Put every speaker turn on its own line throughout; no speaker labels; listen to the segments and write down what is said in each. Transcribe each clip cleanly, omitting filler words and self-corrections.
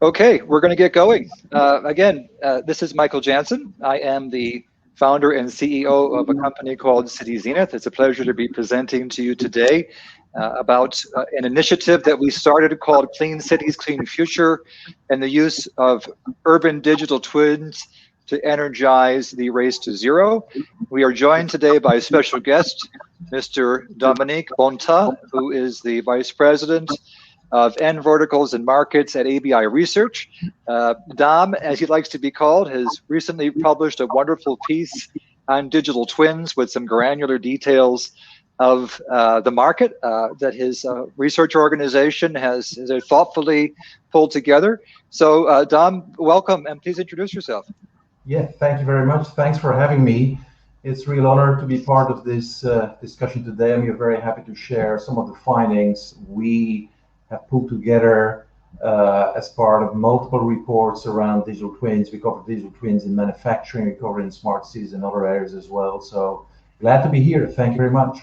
Okay, we're going to get going. This is Michael Jansen. I am the founder and CEO of a company called Cityzenith. It's a pleasure to be presenting to you today about an initiative that we started called Clean Cities, Clean Future, and the use of urban digital twins to energize the race to zero. We are joined today by a special guest, Mr. Dominique Bonte, who is the Vice President of N Verticals and Markets at ABI Research. Dom, as he likes to be called, has recently published a wonderful piece on digital twins with some granular details of the market that his research organization has thoughtfully pulled together. So Dom, welcome, and please introduce yourself.
Yeah, thank you very much. Thanks for having me. It's a real honor to be part of this discussion today. I'm very happy to share some of the findings we have put together as part of multiple reports around digital twins. We cover digital twins in manufacturing, we cover in smart cities and other areas as well. So glad to be here. Thank you very much.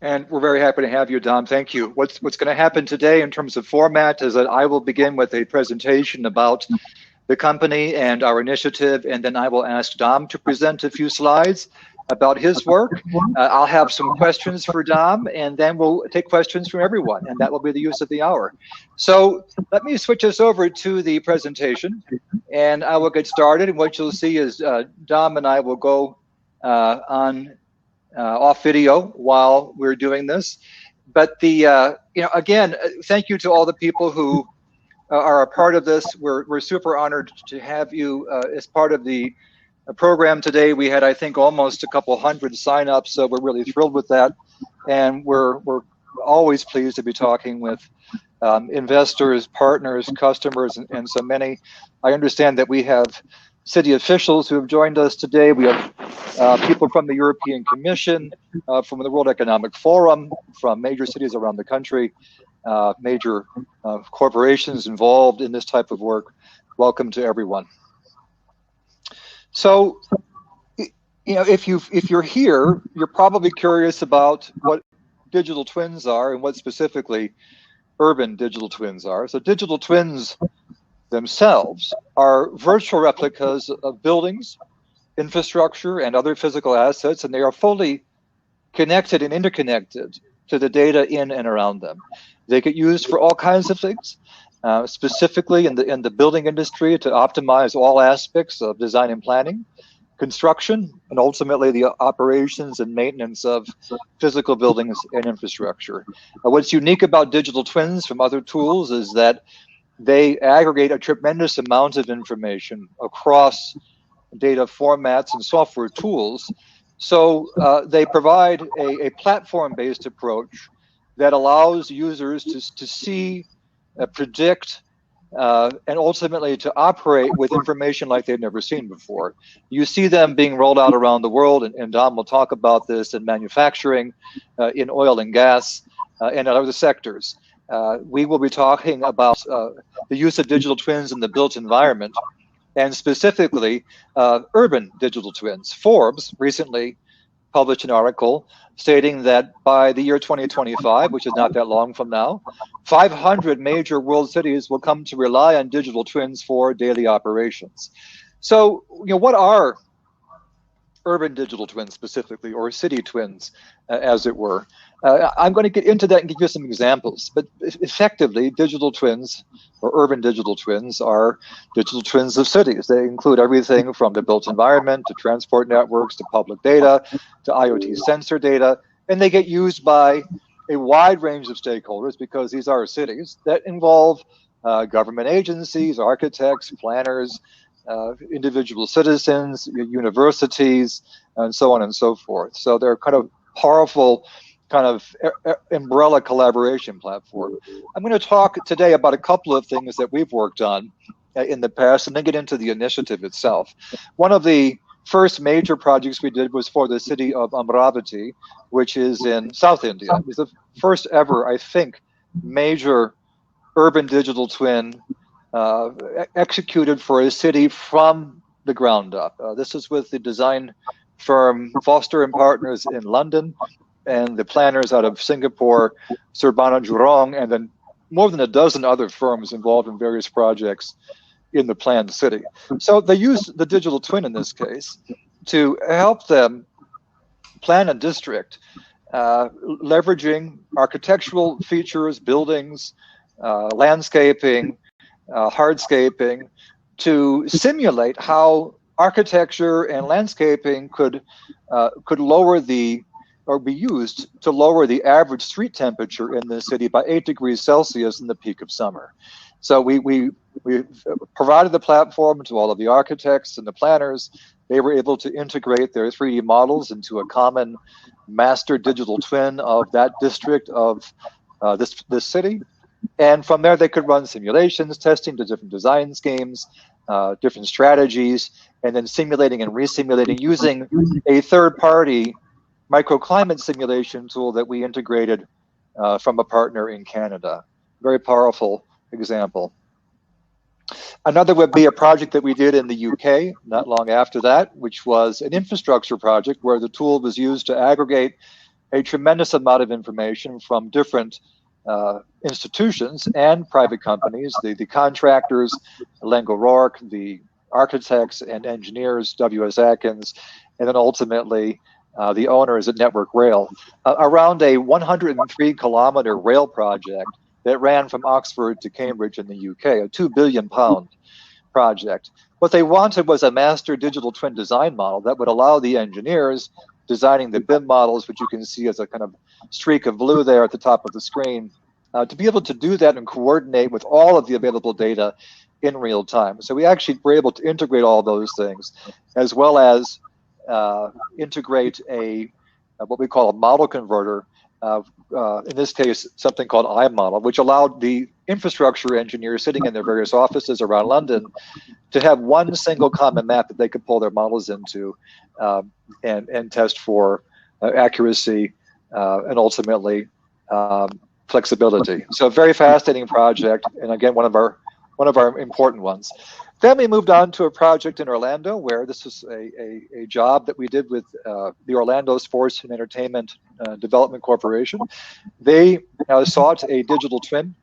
And we're very happy to have you, Dom. Thank you. What's going to happen today in terms of format is that I will begin with a presentation about the company and our initiative, and then I will ask Dom to present a few slides about his work. I'll have some questions for Dom, and then we'll take questions from everyone, and that will be the use of the hour. So let me switch us over to the presentation, and I will get started. And what you'll see is Dom and I will go on off video while we're doing this. But again, thank you to all the people who are a part of this. We're super honored to have you as part of the program today. We had, I think, almost a couple hundred signups, so we're really thrilled with that. And we're always pleased to be talking with investors, partners, customers, and so many. I understand that we have city officials who have joined us today. We have people from the European Commission, from the World Economic Forum, from major cities around the country, major corporations involved in this type of work. Welcome to everyone. So, if you're here, you're probably curious about what digital twins are and what specifically urban digital twins are. So digital twins themselves are virtual replicas of buildings, infrastructure, and other physical assets, and they are fully connected and interconnected to the data in and around them. They get used for all kinds of things. Specifically in the building industry to optimize all aspects of design and planning, construction, and ultimately the operations and maintenance of physical buildings and infrastructure. What's unique about digital twins from other tools is that they aggregate a tremendous amount of information across data formats and software tools. So they provide a platform-based approach that allows users to see, predict, and ultimately to operate with information like they've never seen before. You see them being rolled out around the world, and Dom will talk about this in manufacturing, in oil and gas, and other sectors. We will be talking about the use of digital twins in the built environment, and specifically urban digital twins. Forbes recently published an article stating that by the year 2025, which is not that long from now, 500 major world cities will come to rely on digital twins for daily operations. So, what are urban digital twins specifically, or city twins, as it were? I'm going to get into that and give you some examples, but effectively, digital twins or urban digital twins are digital twins of cities. They include everything from the built environment to transport networks to public data to IoT sensor data, and they get used by a wide range of stakeholders because these are cities that involve government agencies, architects, planners, individual citizens, universities, and so on and so forth. So they're kind of powerful kind of umbrella collaboration platform. I'm going to talk today about a couple of things that we've worked on in the past and then get into the initiative itself. One of the first major projects we did was for the city of Amravati, which is in South India. It was the first ever, I think, major urban digital twin executed for a city from the ground up. This is with the design firm Foster and Partners in London and the planners out of Singapore, Surbana Jurong, and then more than a dozen other firms involved in various projects in the planned city. So they used the digital twin in this case to help them plan a district, leveraging architectural features, buildings, landscaping, hardscaping, to simulate how architecture and landscaping could lower the, or be used to lower the average street temperature in the city by 8 degrees Celsius in the peak of summer. So we provided the platform to all of the architects and the planners. They were able to integrate their 3D models into a common master digital twin of that district of this city. And from there, they could run simulations, testing to different design schemes, different strategies, and then simulating and re-simulating using a third-party microclimate simulation tool that we integrated from a partner in Canada. Very powerful example. Another would be a project that we did in the UK not long after that, which was an infrastructure project where the tool was used to aggregate a tremendous amount of information from different institutions and private companies, the contractors, Lengo Rourke, the architects and engineers, W.S. Atkins, and then ultimately the owners at Network Rail, around a 103-kilometer rail project that ran from Oxford to Cambridge in the UK, a £2 billion project. What they wanted was a master digital twin design model that would allow the engineers designing the BIM models, which you can see as a kind of streak of blue there at the top of the screen, to be able to do that and coordinate with all of the available data in real time. So we actually were able to integrate all those things, as well as integrate what we call a model converter, in this case, something called iModel, which allowed the infrastructure engineers sitting in their various offices around London to have one single common map that they could pull their models into and test for accuracy and ultimately flexibility. So a very fascinating project, and again, one of our important ones. Then we moved on to a project in Orlando where this was a job that we did with the Orlando Sports and Entertainment Development Corporation. They sought a digital twin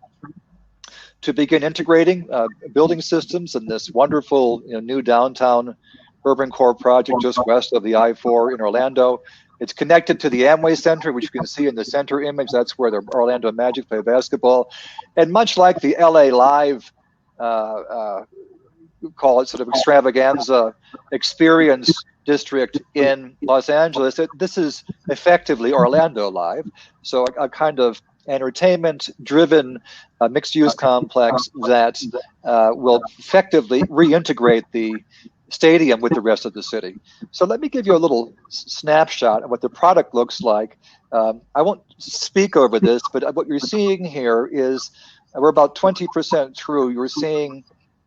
to begin integrating building systems in this wonderful new downtown urban core project just west of the I-4 in Orlando. It's connected to the Amway Center, which you can see in the center image. That's where the Orlando Magic play basketball. And much like the LA Live call it sort of extravaganza experience district in Los Angeles, this is effectively Orlando Live. So a kind of entertainment-driven mixed-use complex that will effectively reintegrate the stadium with the rest of the city. So let me give you a little snapshot of what the product looks like. I won't speak over this, but what you're seeing here is we're about 20% through. You're seeing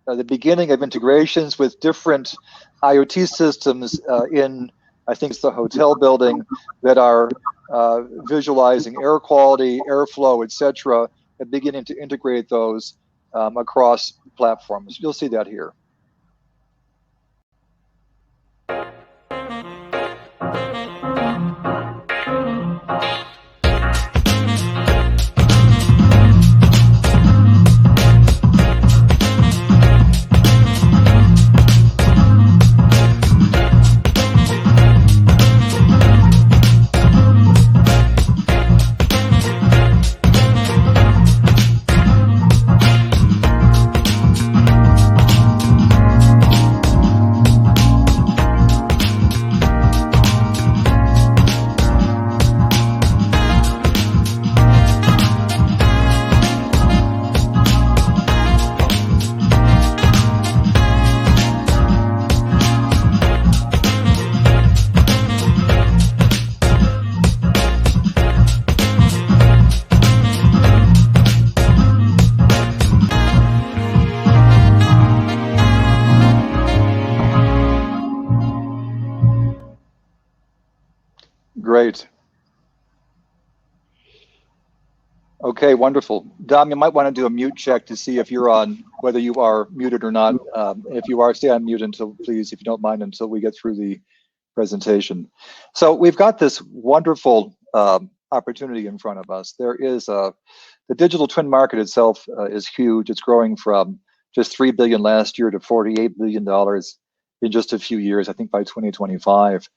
the beginning of integrations with different IoT systems in, I think it's the hotel building, that are visualizing air quality, airflow, etc., and beginning to integrate those across platforms. You'll see that here. Great. Okay, wonderful. Dom, you might want to do a mute check to see if you're on, whether you are muted or not. If you are, stay on mute until, please, if you don't mind, until we get through the presentation. So we've got this wonderful opportunity in front of us. the digital twin market itself is huge. It's growing from just $3 billion last year to $48 billion in just a few years, I think by 2025.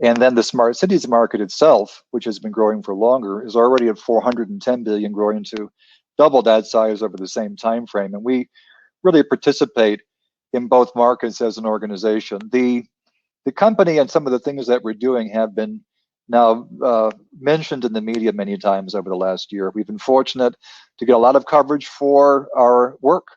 And then the smart cities market itself, which has been growing for longer, is already at 410 billion, growing to double that size over the same time frame. And we really participate in both markets as an organization. The company and some of the things that we're doing have been now mentioned in the media many times over the last year. We've been fortunate to get a lot of coverage for our work.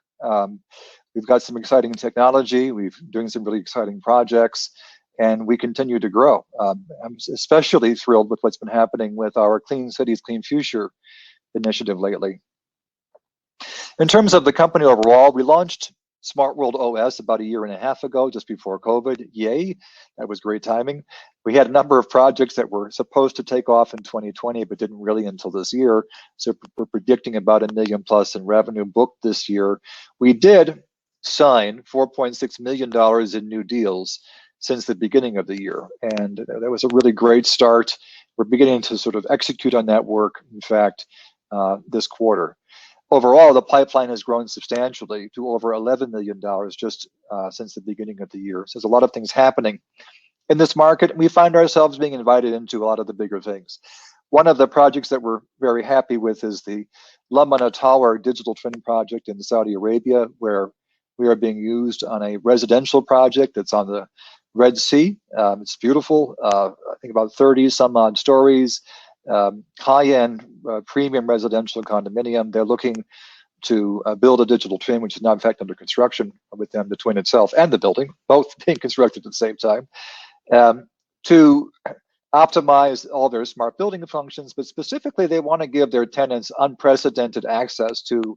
We've got some exciting technology. We've doing some really exciting projects, and we continue to grow. I'm especially thrilled with what's been happening with our Clean Cities, Clean Future initiative lately. In terms of the company overall, we launched Smart World OS about a year and a half ago, just before COVID. Yay, that was great timing. We had a number of projects that were supposed to take off in 2020, but didn't really until this year. So we're predicting about $1 million plus in revenue booked this year. We did sign $4.6 million in new deals since the beginning of the year. And that was a really great start. We're beginning to sort of execute on that work, in fact, this quarter. Overall, the pipeline has grown substantially to over $11 million just since the beginning of the year. So there's a lot of things happening in this market. We find ourselves being invited into a lot of the bigger things. One of the projects that we're very happy with is the Mano Tower digital twin project in Saudi Arabia, where we are being used on a residential project that's on the Red Sea. It's beautiful. I think about 30 some odd stories. High-end premium residential condominium. They're looking to build a digital twin, which is now in fact under construction with them, the twin itself and the building, both being constructed at the same time, to optimize all their smart building functions. But specifically, they want to give their tenants unprecedented access to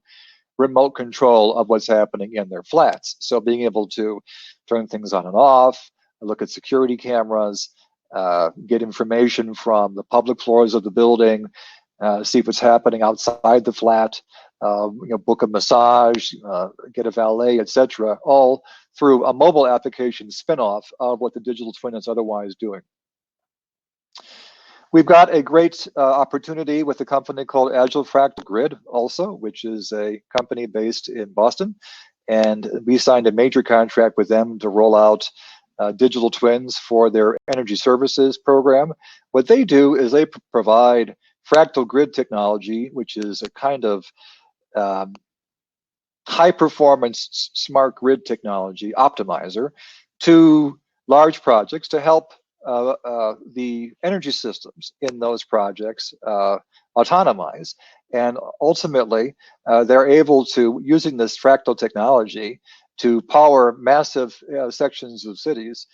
remote control of what's happening in their flats. So being able to turn things on and off, look at security cameras, get information from the public floors of the building, see what's happening outside the flat, book a massage, get a valet, etc., all through a mobile application spin-off of what the digital twin is otherwise doing. We've got a great opportunity with a company called Agile Fractal Grid also, which is a company based in Boston. And we signed a major contract with them to roll out digital twins for their energy services program. What they do is they provide fractal grid technology, which is a kind of high performance smart grid technology optimizer to large projects to help the energy systems in those projects autonomize. And ultimately, they're able to, using this fractal technology, to power massive sections of cities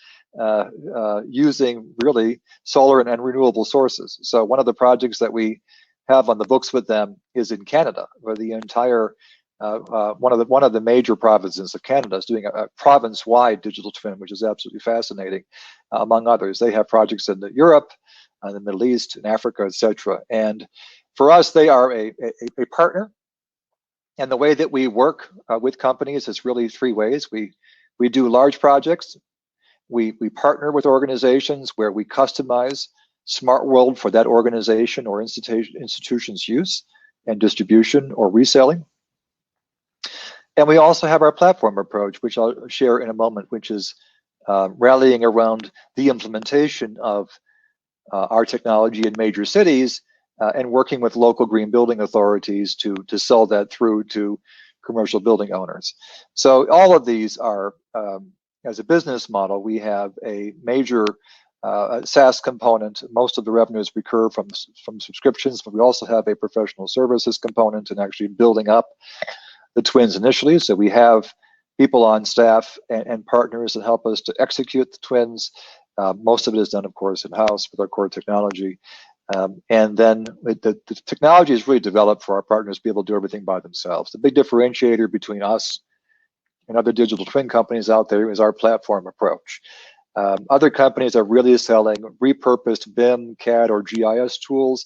using really solar and renewable sources. So one of the projects that we have on the books with them is in Canada, where the entire one of the major provinces of Canada is doing a province-wide digital twin, which is absolutely fascinating. Among others, they have projects in Europe, the Middle East, in Africa, etc. And for us, they are a partner. And the way that we work with companies is really three ways. We do large projects. We partner with organizations where we customize Smart World for that organization or institution's use and distribution or reselling. And we also have our platform approach, which I'll share in a moment, which is rallying around the implementation of our technology in major cities and working with local green building authorities to sell that through to commercial building owners. So all of these are, as a business model, we have a major SaaS component. Most of the revenues recur from subscriptions, but we also have a professional services component and actually building up the twins initially. So we have people on staff and partners that help us to execute the twins. Most of it is done, of course, in-house with our core technology. And then the technology is really developed for our partners to be able to do everything by themselves. The big differentiator between us and other digital twin companies out there is our platform approach. Other companies are really selling repurposed BIM, CAD, or GIS tools.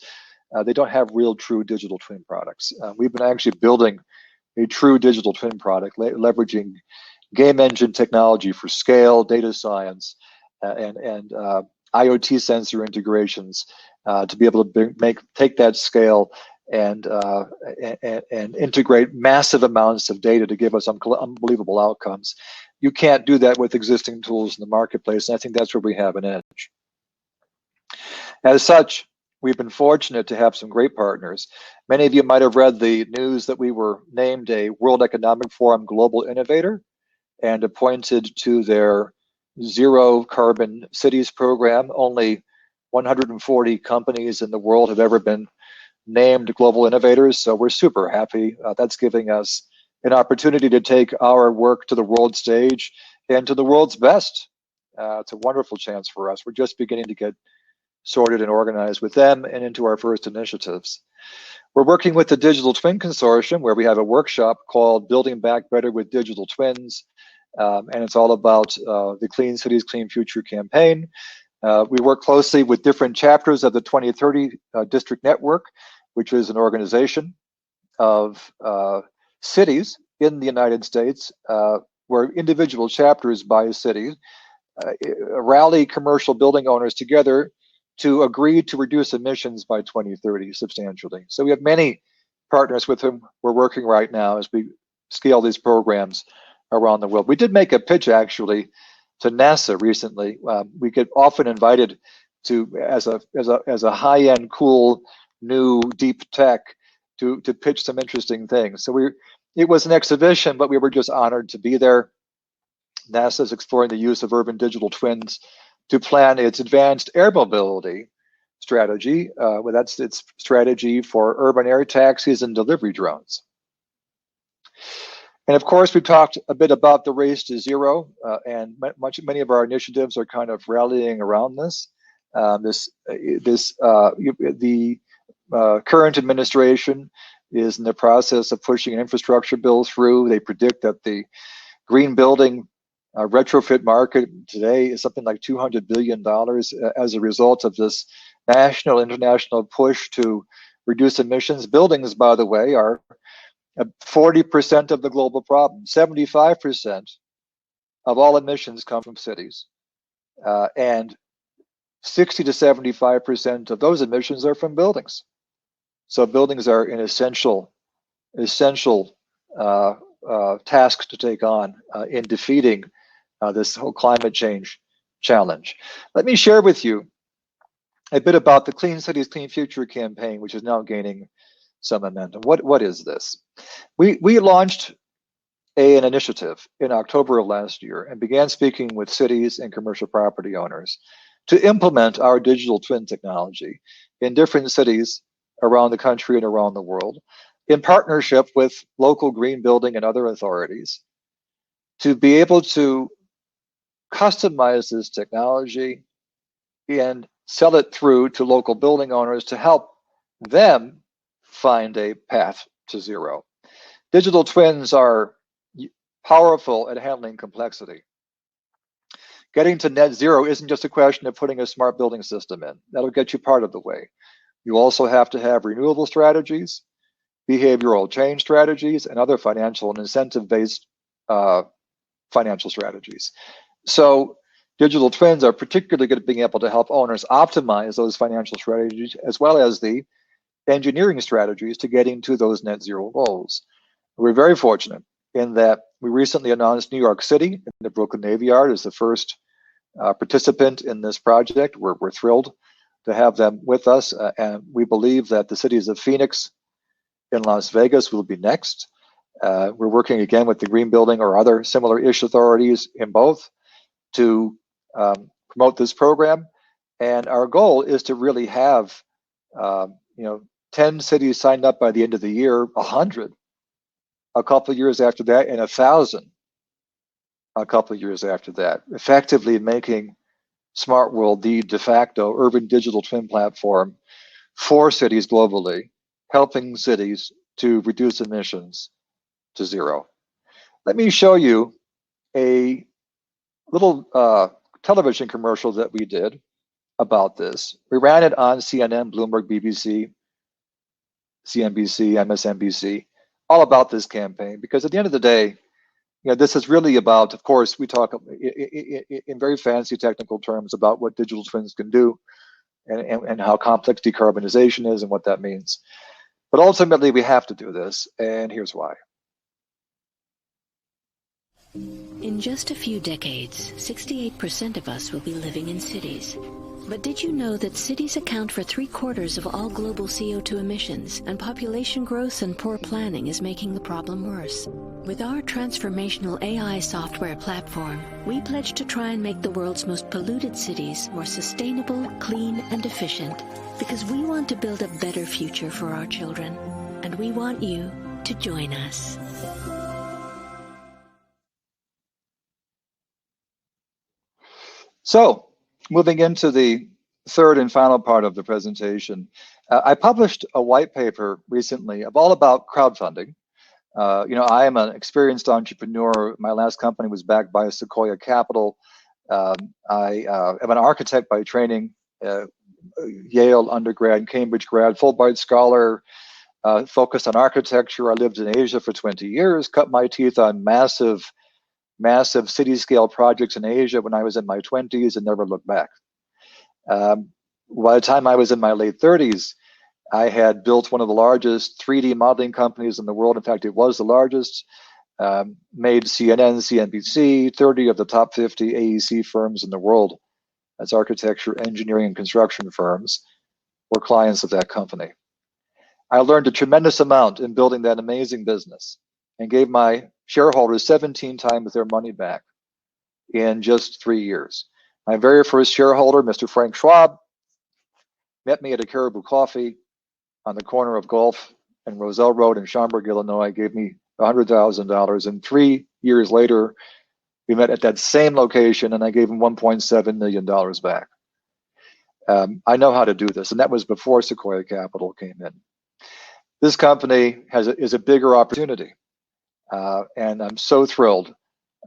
They don't have real true digital twin products. We've been actually building a true digital twin product, leveraging game engine technology for scale, data science, and IoT sensor integrations to be able to take that scale and integrate massive amounts of data to give us unbelievable outcomes. You can't do that with existing tools in the marketplace, and I think that's where we have an edge. As such, we've been fortunate to have some great partners. Many of you might have read the news that we were named a World Economic Forum Global Innovator and appointed to their Zero Carbon Cities program. Only 140 companies in the world have ever been named global innovators, so we're super happy. That's giving us an opportunity to take our work to the world stage and to the world's best. It's a wonderful chance for us. We're just beginning to get sorted and organized with them and into our first initiatives. We're working with the Digital Twin Consortium, where we have a workshop called Building Back Better with Digital Twins, and it's all about the Clean Cities, Clean Future campaign. We work closely with different chapters of the 2030 District Network, which is an organization of cities in the United States, where individual chapters by cities rally commercial building owners together to agree to reduce emissions by 2030 substantially. So we have many partners with whom we're working right now as we scale these programs around the world. We did make a pitch actually to NASA recently. We get often invited to as a high-end, cool, new, deep tech to pitch some interesting things. So it was an exhibition, but we were just honored to be there. NASA is exploring the use of urban digital twins to plan its advanced air mobility strategy. Well, that's its strategy for urban air taxis and delivery drones. And of course, we talked a bit about the race to zero, and many of our initiatives are kind of rallying around this. The current administration is in the process of pushing an infrastructure bill through. They predict that the green building retrofit market today is something like $200 billion as a result of this national, international push to reduce emissions. Buildings, by the way, are 40% of the global problem. 75% of all emissions come from cities, and 60 to 75% of those emissions are from buildings. So buildings are an essential task to take on in defeating this whole climate change challenge. Let me share with you a bit about the Clean Cities, Clean Future campaign, which is now gaining some momentum. What is this? We launched an initiative in October of last year and began speaking with cities and commercial property owners to implement our digital twin technology in different cities around the country and around the world, in partnership with local green building and other authorities, to be able to customize this technology and sell it through to local building owners to help them find a path to zero. Digital twins are powerful at handling complexity. Getting to net zero isn't just a question of putting a smart building system in. That'll get you part of the way. You also have to have renewable strategies, behavioral change strategies, and other financial and incentive-based financial strategies. So digital twins are particularly good at being able to help owners optimize those financial strategies, as well as the engineering strategies to getting to those net zero goals. We're very fortunate in that we recently announced New York City in the Brooklyn Navy Yard as the first participant in this project. We're thrilled to have them with us, and we believe that the cities of Phoenix and Las Vegas will be next. We're working again with the Green Building or other similar-ish authorities in both to promote this program. And our goal is to really have 10 cities signed up by the end of the year, 100 a couple of years after that, and 1,000 a couple of years after that, effectively making Smart World the de facto urban digital twin platform for cities globally, helping cities to reduce emissions to zero. Let me show you a little television commercial that we did about this. We ran it on CNN, Bloomberg, BBC, CNBC, MSNBC, all about this campaign, because at the end of the day, this is really about, of course, we talk in very fancy technical terms about what digital twins can do and how complex decarbonization is and what that means. But ultimately, we have to do this, and here's why.
In just a few decades, 68% of us will be living in cities. But did you know that cities account for 3/4 of all global CO2 emissions, and population growth and poor planning is making the problem worse? With our transformational AI software platform, we pledge to try and make the world's most polluted cities more sustainable, clean, and efficient, because we want to build a better future for our children, and we want you to join us.
So, moving into the third and final part of the presentation, I published a white paper recently all about crowdfunding. I am an experienced entrepreneur. My last company was backed by Sequoia Capital. I am an architect by training, Yale undergrad, Cambridge grad, Fulbright scholar, focused on architecture. I lived in Asia for 20 years, cut my teeth on massive city-scale projects in Asia when I was in my 20s and never looked back. By the time I was in my late 30s, I had built one of the largest 3D modeling companies in the world. In fact, it was the largest. Made CNN, CNBC, 30 of the top 50 AEC firms in the world, as architecture, engineering, and construction firms, were clients of that company. I learned a tremendous amount in building that amazing business and gave my shareholders 17 times their money back in just 3 years. My very first shareholder, Mr. Frank Schwab, met me at a Caribou Coffee on the corner of Gulf and Roselle Road in Schaumburg, Illinois, gave me $100,000. And 3 years later, we met at that same location and I gave him $1.7 million back. I know how to do this, and that was before Sequoia Capital came in. This company is a bigger opportunity. And I'm so thrilled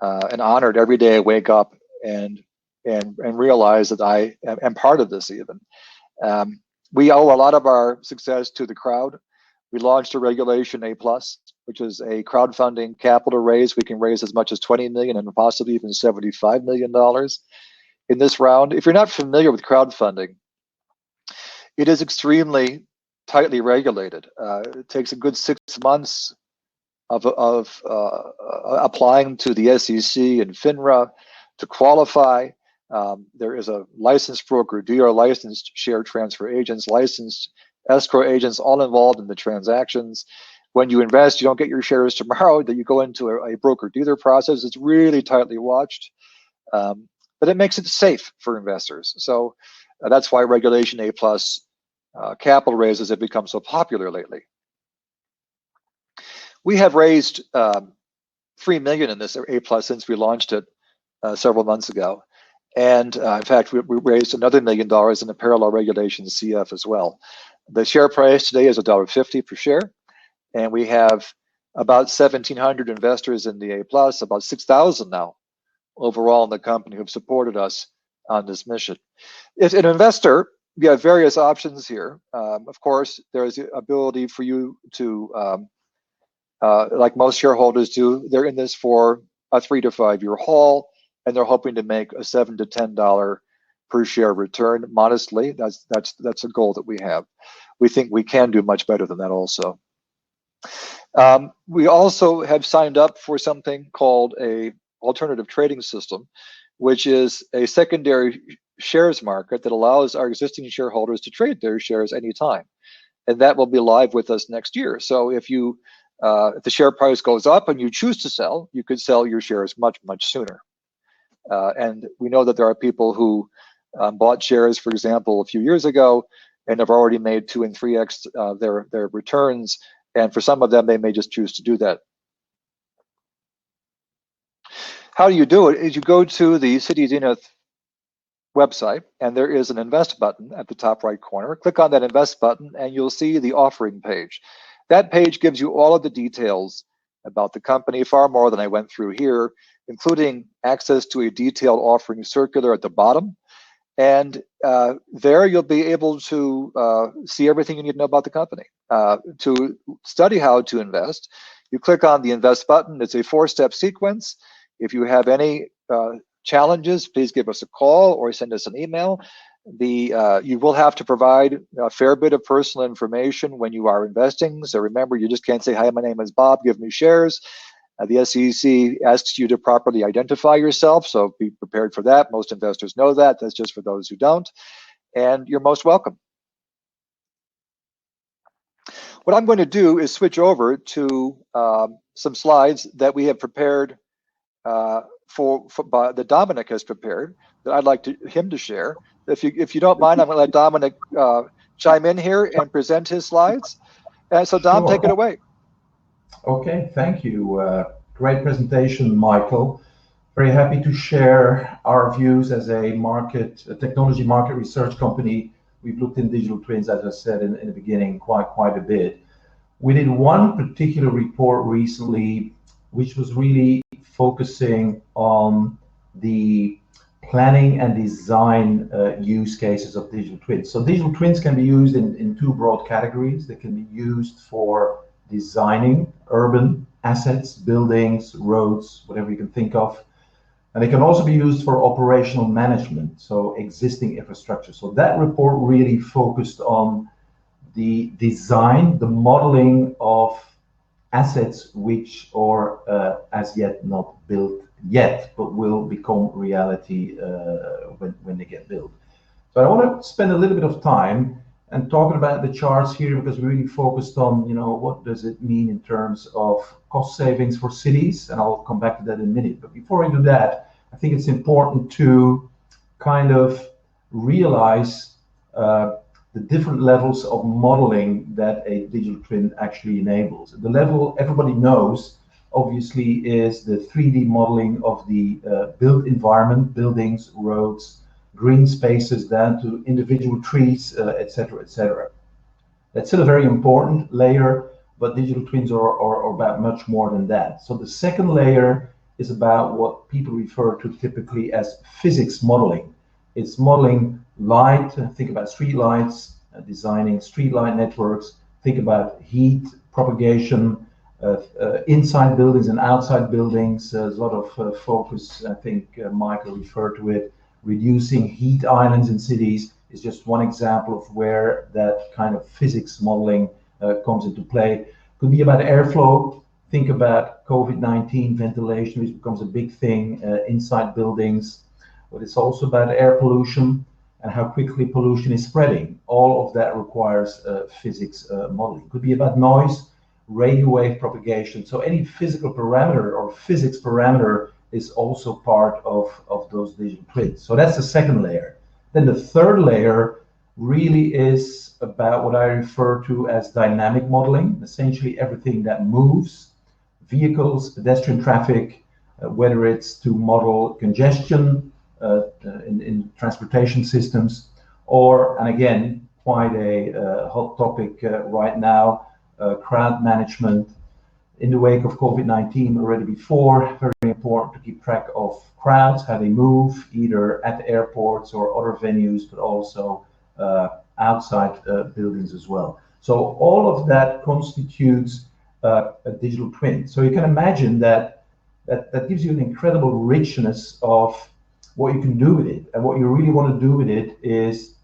and honored every day I wake up and realize that I am part of this even. We owe a lot of our success to the crowd. We launched a Regulation A+, which is a crowdfunding capital raise. We can raise as much as $20 million and possibly even $75 million in this round. If you're not familiar with crowdfunding, it is extremely tightly regulated. It takes a good 6 months of applying to the SEC and FINRA to qualify. There is a licensed broker dealer, licensed share transfer agents, licensed escrow agents, all involved in the transactions. When you invest, you don't get your shares tomorrow, that you go into a broker dealer process. It's really tightly watched, but it makes it safe for investors. So that's why Regulation A+ capital raises have become so popular lately. We have raised $3 million in this A+ since we launched it several months ago. And in fact, we raised another $1 million in a parallel Regulation CF as well. The share price today is $1.50 per share. And we have about 1,700 investors in the A+, about 6,000 now overall in the company who have supported us on this mission. If an investor, you have various options here. Of course, there is the ability for you to, like most shareholders do, they're in this for a 3 to 5 year haul, and they're hoping to make a $7 to $10 per share return modestly. That's a goal that we have. We think we can do much better than that also. We also have signed up for something called a alternative trading system, which is a secondary shares market that allows our existing shareholders to trade their shares anytime. And that will be live with us next year. So if the share price goes up and you choose to sell, you could sell your shares much, much sooner. And we know that there are people who bought shares, for example, a few years ago, and have already made 2 and 3x their returns. And for some of them, they may just choose to do that. How do you do it? Is you go to the Cityzenith website, and there is an invest button at the top right corner. Click on that invest button, and you'll see the offering page. That page gives you all of the details about the company, far more than I went through here, including access to a detailed offering circular at the bottom. And there you'll be able to see everything you need to know about the company. To study how to invest, you click on the invest button. It's a 4-step sequence. If you have any challenges, please give us a call or send us an email. You will have to provide a fair bit of personal information when you are investing. So remember, you just can't say, "Hi, my name is Bob, give me shares." The SEC asks you to properly identify yourself, so be prepared for that. Most investors know that. That's just for those who don't. And you're most welcome. What I'm going to do is switch over to some slides that we have prepared that Dominique has prepared, that I'd like him to share. If you don't mind, I'm going to let Dominique chime in here and present his slides. And so, Dom,
Sure.
Take it away.
Okay, thank you. Great presentation, Michael. Very happy to share our views as a technology market research company. We've looked in digital twins, as I said in the beginning, quite a bit. We did one particular report recently, which was really focusing on the planning and design use cases of digital twins. So digital twins can be used in two broad categories. They can be used for designing urban assets, buildings, roads, whatever you can think of. And they can also be used for operational management, so existing infrastructure. So that report really focused on the design, the modeling of assets which are as yet not built yet, but will become reality when they get built. So I want to spend a little bit of time and talking about the charts here, because we really focused on, what does it mean in terms of cost savings for cities, and I'll come back to that in a minute. But before I do that, I think it's important to kind of realize the different levels of modeling that a digital twin actually enables. The level everybody knows, obviously, is the 3D modeling of the built environment, buildings, roads, green spaces, down to individual trees, etc., etc. That's still a very important layer, but digital twins are about much more than that. So the second layer is about what people refer to typically as physics modeling. It's modeling light. Think about street lights, designing street light networks. Think about heat propagation inside buildings and outside buildings. There's a lot of focus, I think Michael referred to it. Reducing heat islands in cities is just one example of where that kind of physics modeling comes into play. Could be about airflow. Think about COVID-19 ventilation, which becomes a big thing inside buildings. But it's also about air pollution and how quickly pollution is spreading. All of that requires physics modeling. Could be about noise, radio wave propagation. So any physical parameter or physics parameter is also part of those digital twins. So that's the second layer. Then the third layer really is about what I refer to as dynamic modeling, essentially everything that moves, vehicles, pedestrian traffic, whether it's to model congestion in transportation systems, and again, quite a hot topic right now, crowd management. In the wake of COVID-19 already before, very important to keep track of crowds, how they move, either at airports or other venues, but also outside buildings as well. So all of that constitutes a digital twin. So you can imagine that gives you an incredible richness of what you can do with it. And what you really want to do with it is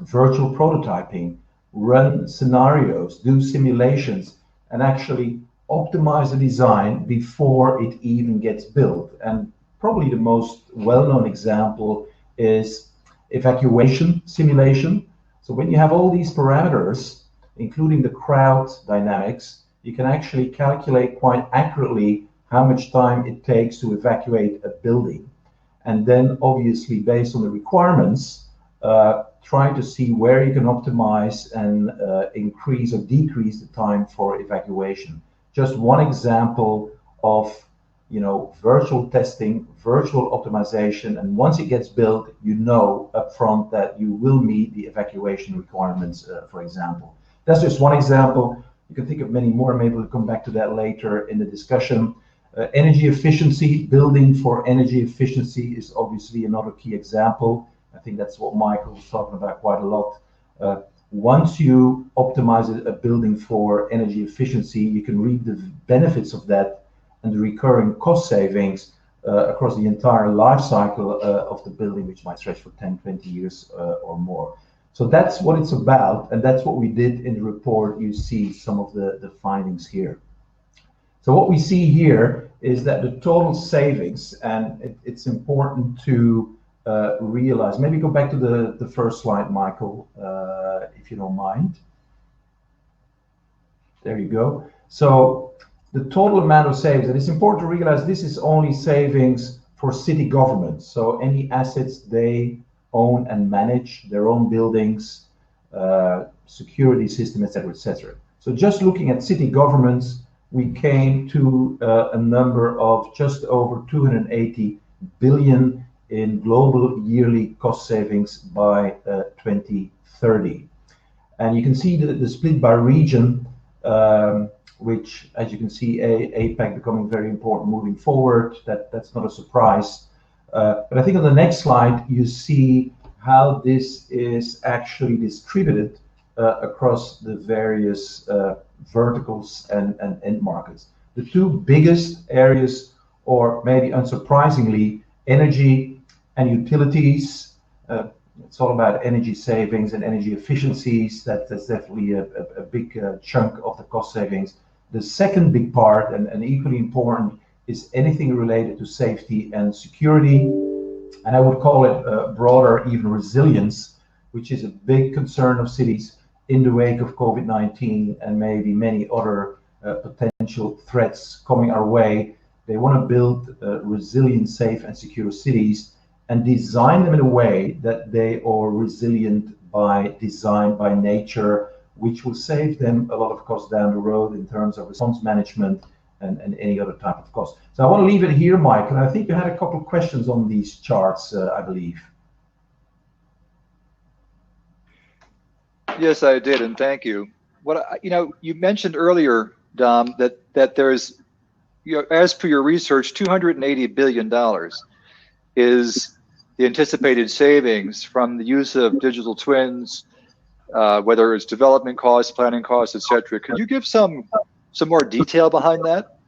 virtual prototyping, run scenarios, do simulations, and actually optimize the design before it even gets built. And probably the most well-known example is evacuation simulation. So when you have all these parameters, including the crowd dynamics, you can actually calculate quite accurately how much time it takes to evacuate a building. And then obviously, based on the requirements, try to see where you can optimize and increase or decrease the time for evacuation. Just one example of virtual testing, virtual optimization, and once it gets built, upfront that you will meet the evacuation requirements, for example. That's just one example. You can think of many more. Maybe we'll come back to that later in the discussion. Energy efficiency, building for energy efficiency is obviously another key example. I think that's what Michael was talking about quite a lot. Once you optimize a building for energy efficiency, you can reap the benefits of that and the recurring cost savings across the entire life cycle of the building, which might stretch for 10, 20 years or more. So that's what it's about, and that's what we did in the report. You see some of the findings here. So what we see here is that the total savings, and it's important to realize, maybe go back to the first slide, Michael, if you don't mind. There you go. So the total amount of savings, and it's important to realize this is only savings for city governments. So any assets they own and manage, their own buildings, security system, etc., etc. So just looking at city governments, we came to a number of just over 280 billion in global yearly cost savings by 2030. And you can see the split by region, which, as you can see, APAC becoming very important moving forward. That's not a surprise. But I think on the next slide, you see how this is actually distributed across the various verticals and end markets. The two biggest areas, or maybe unsurprisingly, energy and utilities. It's all about energy savings and energy efficiencies. That's definitely a big chunk of the cost savings. The second big part, and equally important, is anything related to safety and security. And I would call it broader, even resilience, which is a big concern of cities in the wake of COVID-19 and maybe many other potential threats coming our way. They want to build resilient, safe, and secure cities and design them in a way that they are resilient by design, by nature, which will save them a lot of costs down the road in terms of response management and any other type of cost. So I want to leave it here, Mike, and I think you had a couple of questions on these charts, I believe.
Yes, I did, and thank you. You mentioned earlier, Dom, that there's, as per your research, $280 billion is the anticipated savings from the use of digital twins, whether it's development costs, planning costs, etc. Could you give some more detail behind that?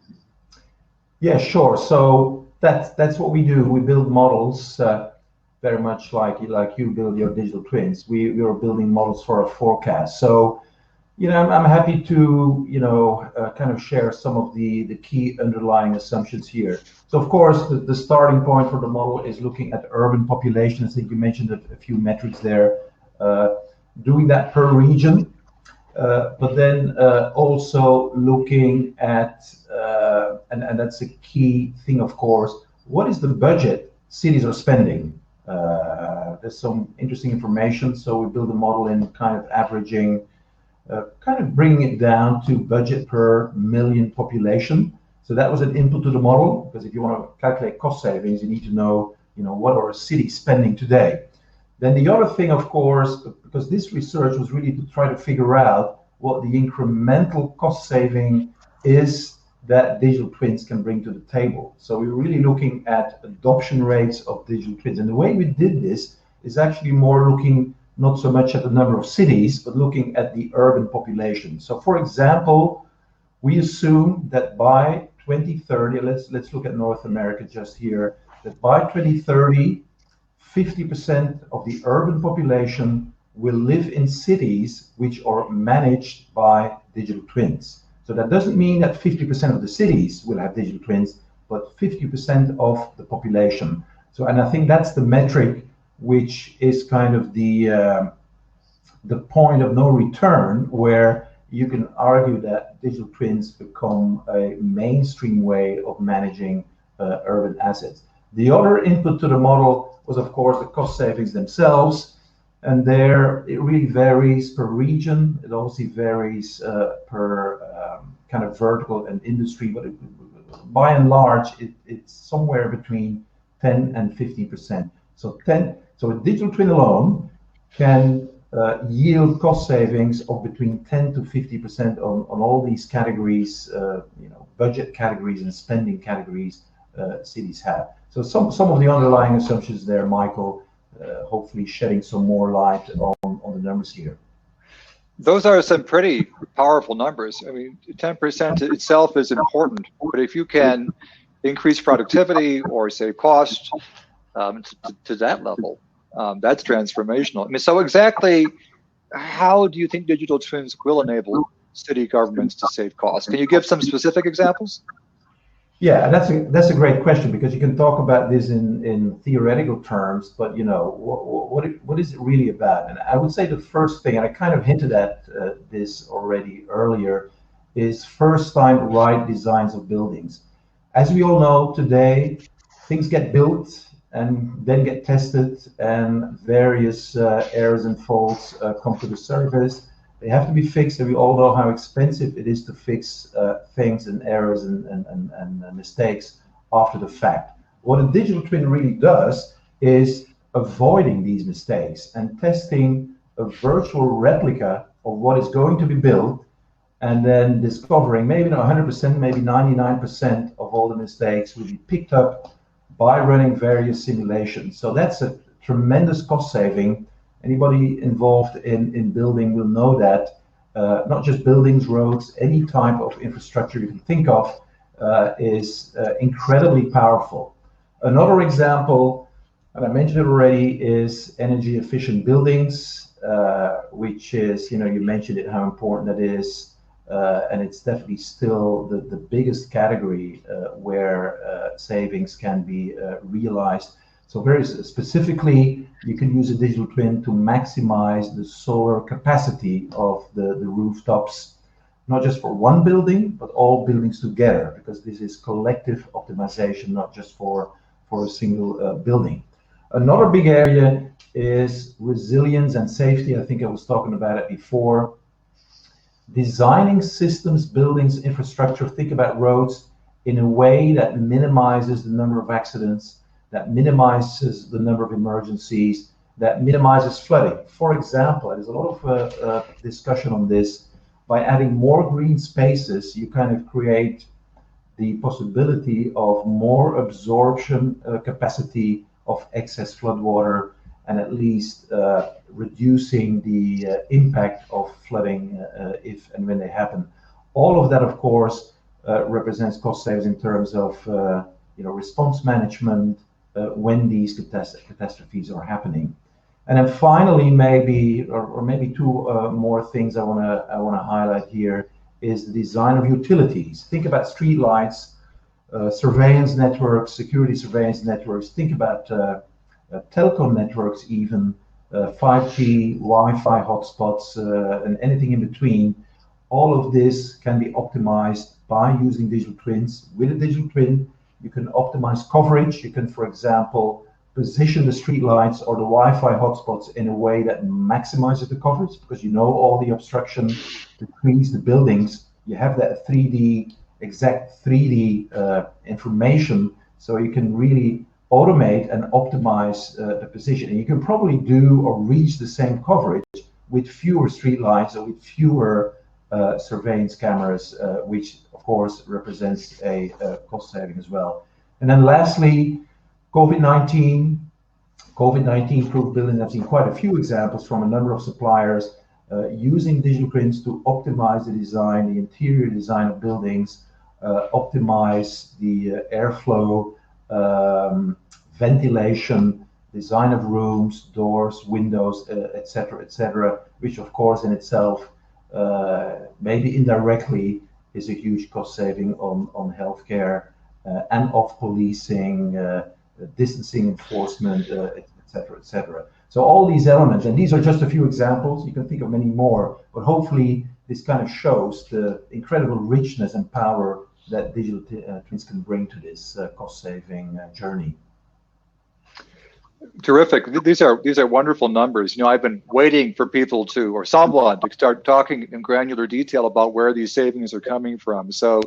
Yeah, sure. So that's what we do. We build models, very much like you build your digital twins. We are building models for a forecast. So, I'm happy to kind of share some of the key underlying assumptions here. So of course, the starting point for the model is looking at urban population. I think you mentioned a few metrics there. Doing that per region, but then also looking at, and that's a key thing, of course, what is the budget cities are spending? There's some interesting information. So we build a model in kind of averaging, kind of bringing it down to budget per million population. So that was an input to the model, because if you want to calculate cost savings, you need to know, what are cities spending today? Then the other thing, of course, because this research was really to try to figure out what the incremental cost saving is that digital twins can bring to the table. So we're really looking at adoption rates of digital twins. And the way we did this is actually more looking not so much at the number of cities, but looking at the urban population. So for example, we assume that by 2030, let's look at North America just here, that by 2030, 50% of the urban population will live in cities which are managed by digital twins. So that doesn't mean that 50% of the cities will have digital twins, but 50% of the population. So, and I think that's the metric which is kind of the point of no return, where you can argue that digital twins become a mainstream way of managing urban assets. The other input to the model was, of course, the cost savings themselves. And there, it really varies per region. It also varies per kind of vertical and industry, but by and large, it's somewhere between 10 and 50%. So a digital twin alone can yield cost savings of between 10 to 50% on all these categories, budget categories and spending categories cities have. So some of the underlying assumptions there, Michael, hopefully shedding some more light on the numbers here.
Those are some pretty powerful numbers. I mean, 10% itself is important, but if you can increase productivity or save cost to that level. That's transformational. I mean, so exactly how do you think digital twins will enable city governments to save costs? Can you give some specific examples?
Yeah, that's a great question, because you can talk about this in theoretical terms, but what is it really about? And I would say the first thing, and I kind of hinted at this already earlier, is first-time right designs of buildings. As we all know today, things get built and then get tested, and various errors and faults come to the surface. They have to be fixed, and we all know how expensive it is to fix things and errors and mistakes after the fact. What a digital twin really does is avoiding these mistakes and testing a virtual replica of what is going to be built, and then discovering maybe not 100%, maybe 99% of all the mistakes will be picked up by running various simulations. So that's a tremendous cost saving. Anybody involved in building will know that not just buildings, roads, any type of infrastructure you can think of is incredibly powerful. Another example, and I mentioned it already, is energy efficient buildings, which is, you mentioned it, how important that is. And it's definitely still the biggest category where savings can be realized. So very specifically, you can use a digital twin to maximize the solar capacity of the rooftops, not just for one building, but all buildings together, because this is collective optimization, not just for a single building. Another big area is resilience and safety. I think I was talking about it before. Designing systems, buildings, infrastructure, think about roads in a way that minimizes the number of accidents, that minimizes the number of emergencies, that minimizes flooding. For example, there's a lot of discussion on this. By adding more green spaces, you kind of create the possibility of more absorption capacity of excess floodwater, and at least reducing the impact of flooding if and when they happen. All of that, of course, represents cost savings in terms of response management when these catastrophes are happening. And then finally, maybe two more things I want to highlight here is the design of utilities. Think about streetlights, surveillance networks, security surveillance networks. Think about telecom networks, even 5G, Wi-Fi hotspots, and anything in between. All of this can be optimized by using digital twins. With a digital twin, you can optimize coverage. You can, for example, position the streetlights or the Wi-Fi hotspots in a way that maximizes the coverage, because all the obstruction between the buildings. You have that exact 3D information, so you can really automate and optimize the position. And you can probably do or reach the same coverage with fewer streetlights or with fewer surveillance cameras, which of course represents a cost saving as well. And then lastly, COVID-19 proof building. I've seen quite a few examples from a number of suppliers using digital twins to optimize the design, the interior design of buildings, optimize the airflow, ventilation, design of rooms, doors, windows, etc., which of course in itself maybe indirectly is a huge cost saving on healthcare and of policing, distancing enforcement, etc. So all these elements, and these are just a few examples, you can think of many more, but hopefully this kind of shows the incredible richness and power that digital twins can bring to this cost-saving journey.
Terrific. These are wonderful numbers. I've been waiting for people or someone to start talking in granular detail about where these savings are coming from. So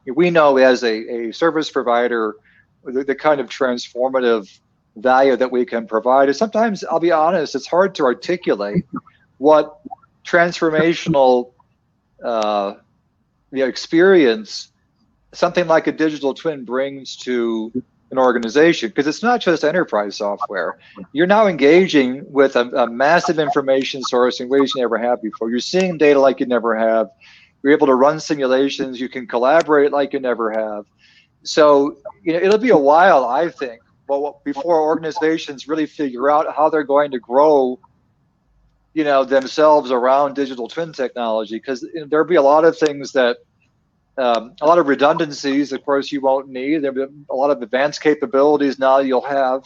we know as a service provider, the kind of transformative value that we can provide is sometimes, I'll be honest, it's hard to articulate what transformational experience something like a digital twin brings to an organization, because it's not just enterprise software. You're now engaging with a massive information source in ways you never have before. You're seeing data like you never have. You're able to run simulations. You can collaborate like you never have. So it'll be a while, I think, before organizations really figure out how they're going to grow themselves around digital twin technology, because there'll be a lot of things that a lot of redundancies, of course, you won't need. There'll be a lot of advanced capabilities now you'll have.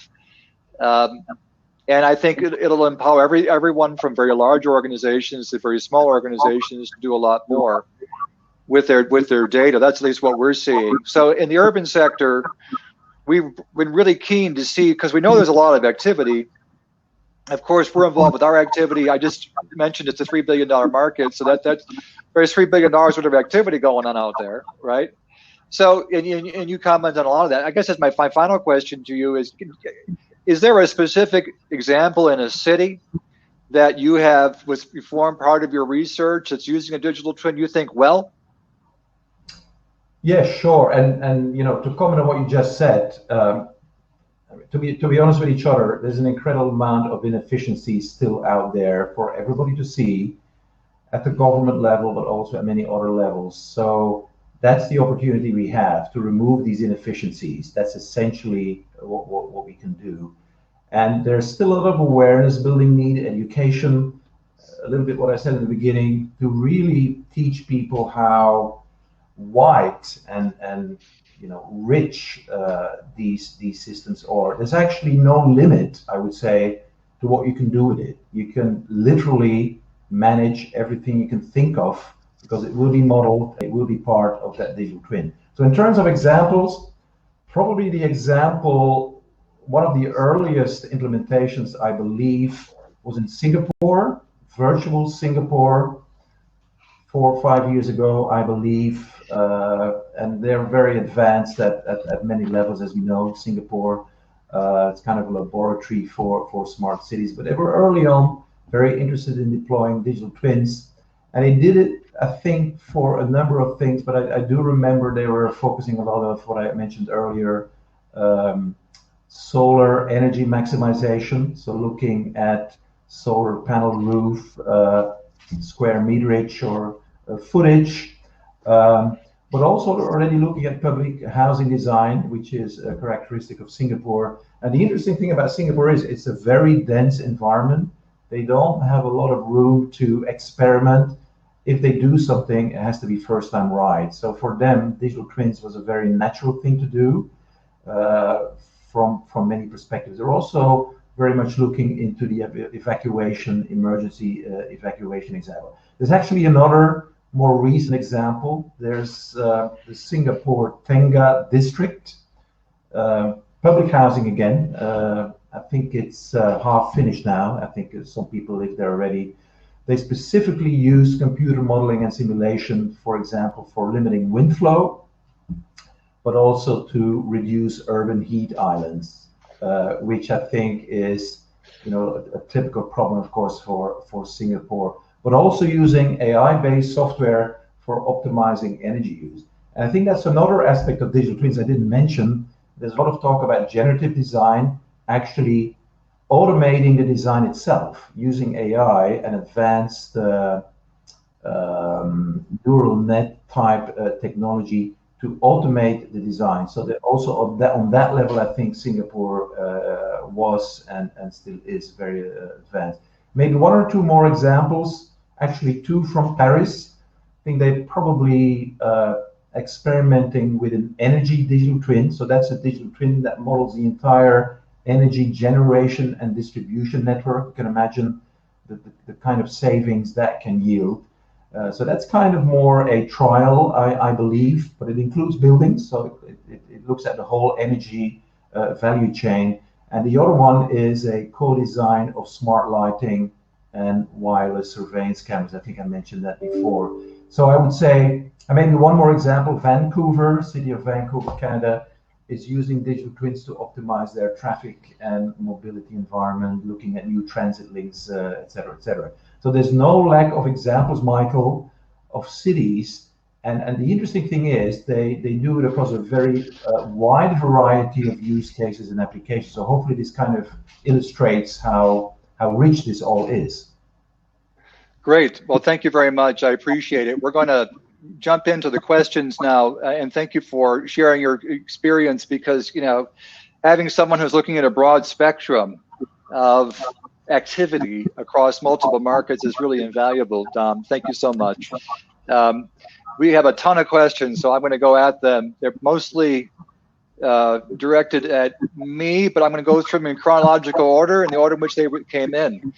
And I think it'll empower everyone from very large organizations to very small organizations to do a lot more with their data. That's at least what we're seeing. So in the urban sector, we've been really keen to see, because we know there's a lot of activity. Of course, we're involved with our activity. I just mentioned it's a $3 billion market, so there's $3 billion worth of activity going on out there, right? So, and you comment on a lot of that. I guess that's my final question to you is there a specific example in a city that you was formed part of your research that's using a digital twin you think well?
Yeah, sure. And to comment on what you just said, to be honest with each other, there's an incredible amount of inefficiencies still out there for everybody to see at the government level, but also at many other levels. So that's the opportunity we have to remove these inefficiencies. That's essentially what we can do. And there's still a lot of awareness building need, education, a little bit what I said in the beginning, to really teach people how wide and rich these systems are. There's actually no limit, I would say, to what you can do with it. You can literally manage everything you can think of, because it will be modeled, it will be part of that digital twin. So in terms of examples, probably the example, one of the earliest implementations, I believe, was in Singapore, virtual Singapore, 4 or 5 years ago, I believe, and they're very advanced at many levels, as you know. Singapore, it's kind of a laboratory for smart cities, but they were early on very interested in deploying digital twins, and they did it, I think, for a number of things, but I do remember they were focusing a lot of what I mentioned earlier, solar energy maximization, so looking at solar panel roof, square meterage or footage, but also already looking at public housing design, which is a characteristic of Singapore. And the interesting thing about Singapore is it's a very dense environment. They don't have a lot of room to experiment. If they do something, it has to be first time right. So for them, digital twins was a very natural thing to do from many perspectives. They're also very much looking into the emergency evacuation example. There's actually another more recent example. There's the Singapore Tenga district, public housing again. I think it's half finished now. I think some people live there already. They specifically use computer modeling and simulation, for example, for limiting wind flow, but also to reduce urban heat islands, which I think is a typical problem, of course, for Singapore, but also using AI-based software for optimizing energy use. And I think that's another aspect of digital twins I didn't mention. There's a lot of talk about generative design, actually automating the design itself using AI and advanced neural net type technology to automate the design. So that also on that level, I think Singapore was and still is very advanced. Maybe 1 or 2 more examples, actually 2 from Paris. I think they probably experimenting with an energy digital twin. So that's a digital twin that models the entire energy generation and distribution network. You can imagine the kind of savings that can yield. So that's kind of more a trial, I believe, but it includes buildings. So it looks at the whole energy value chain. And the other one is a co-design of smart lighting and wireless surveillance cameras. I think I mentioned that before. So I would say, maybe one more example, Vancouver, city of Vancouver, Canada, is using digital twins to optimize their traffic and mobility environment, looking at new transit links, et cetera, et cetera. So there's no lack of examples, Michael, of cities. And the interesting thing is they do it across a very wide variety of use cases and applications. So hopefully this kind of illustrates how rich this all is.
Great. Well, thank you very much. I appreciate it. We're going to jump into the questions now, and thank you for sharing your experience, because, you know, having someone who's looking at a broad spectrum of activity across multiple markets is really invaluable, Dom. Thank you so much. We have a ton of questions, so I'm going to go at them. They're mostly directed at me, but I'm going to go through them in chronological order, in the order in which they came in.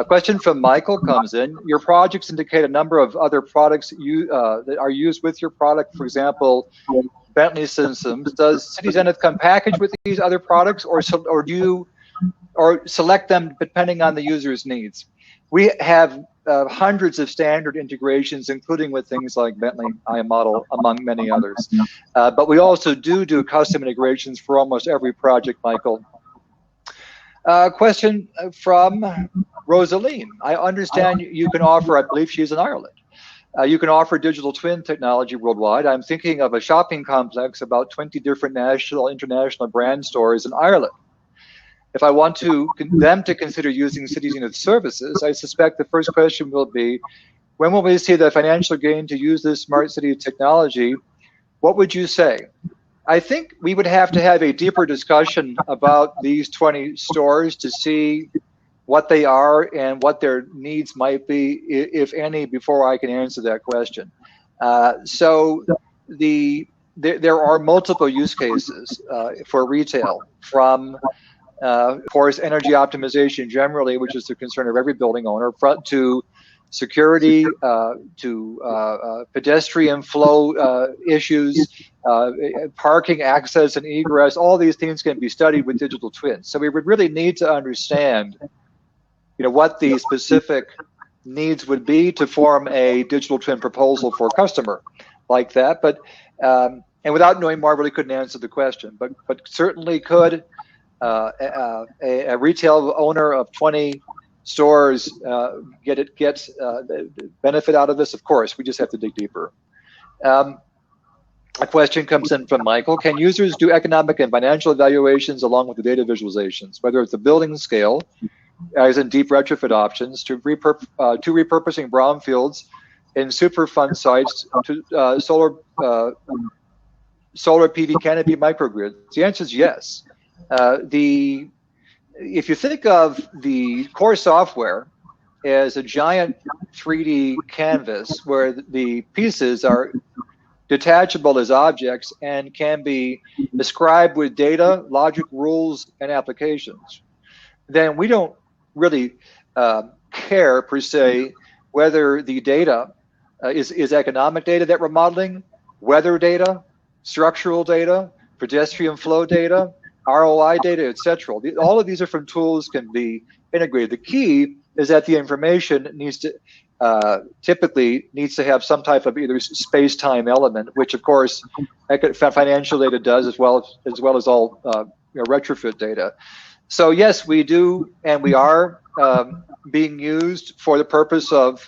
Question from Michael comes in. Your projects indicate a number of other products that are used with your product. For example, Bentley systems. Does Cityzenith come packaged with these other products, or do you select them depending on the user's needs? We have hundreds of standard integrations, including with things like Bentley iModel, among many others. But we also do custom integrations for almost every project, Michael. Question from Rosaline. I understand you can offer, I believe she's in Ireland, you can offer digital twin technology worldwide. I'm thinking of a shopping complex, about 20 different national, international brand stores in Ireland. If I want them to consider using Cityzenith services, I suspect the first question will be, when will we see the financial gain to use this smart city technology? What would you say? I think we would have to have a deeper discussion about these 20 stores to see what they are and what their needs might be, if any, before I can answer that question. There are multiple use cases for retail, from of course, energy optimization generally, which is the concern of every building owner, to security, to pedestrian flow issues, parking access and egress. All these things can be studied with digital twins. So we would really need to understand, you know, what the specific needs would be to form a digital twin proposal for a customer like that. But and without knowing more, I really couldn't answer the question. But certainly could. A retail owner of 20 stores get benefit out of this? Of course, we just have to dig deeper. A question comes in from Michael. Can users do economic and financial evaluations along with the data visualizations, whether it's the building scale, as in deep retrofit options, to repurposing brownfields in Superfund sites to solar PV canopy microgrids? The answer is yes. If you think of the core software as a giant 3D canvas where the pieces are detachable as objects and can be described with data, logic, rules, and applications, then we don't really care per se whether the data is economic data that we're modeling, weather data, structural data, pedestrian flow data, ROI data, etc. All of these different tools can be integrated. The key is that the information needs to typically needs to have some type of either space-time element, which of course financial data does, as well as all retrofit data. So yes, we do, and we are being used for the purpose of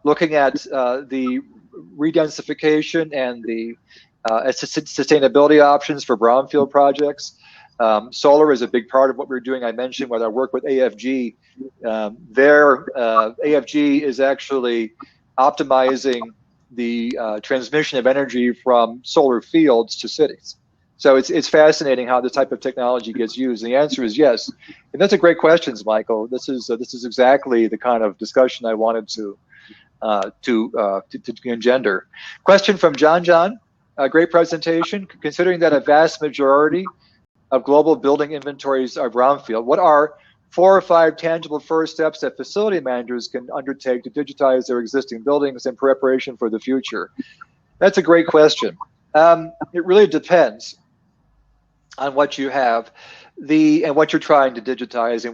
looking at the redensification and the sustainability options for brownfield projects. Solar is a big part of what we're doing. I mentioned with our work with AFG. AFG is actually optimizing the transmission of energy from solar fields to cities. So it's fascinating how this type of technology gets used. And the answer is yes. And that's a great question, Michael. This is exactly the kind of discussion I wanted to engender. Question from John. A great presentation. Considering that a vast majority of global building inventories are brownfield, what are 4 or 5 tangible first steps that facility managers can undertake to digitize their existing buildings in preparation for the future? That's a great question. It really depends on what you have, and what you're trying to digitize,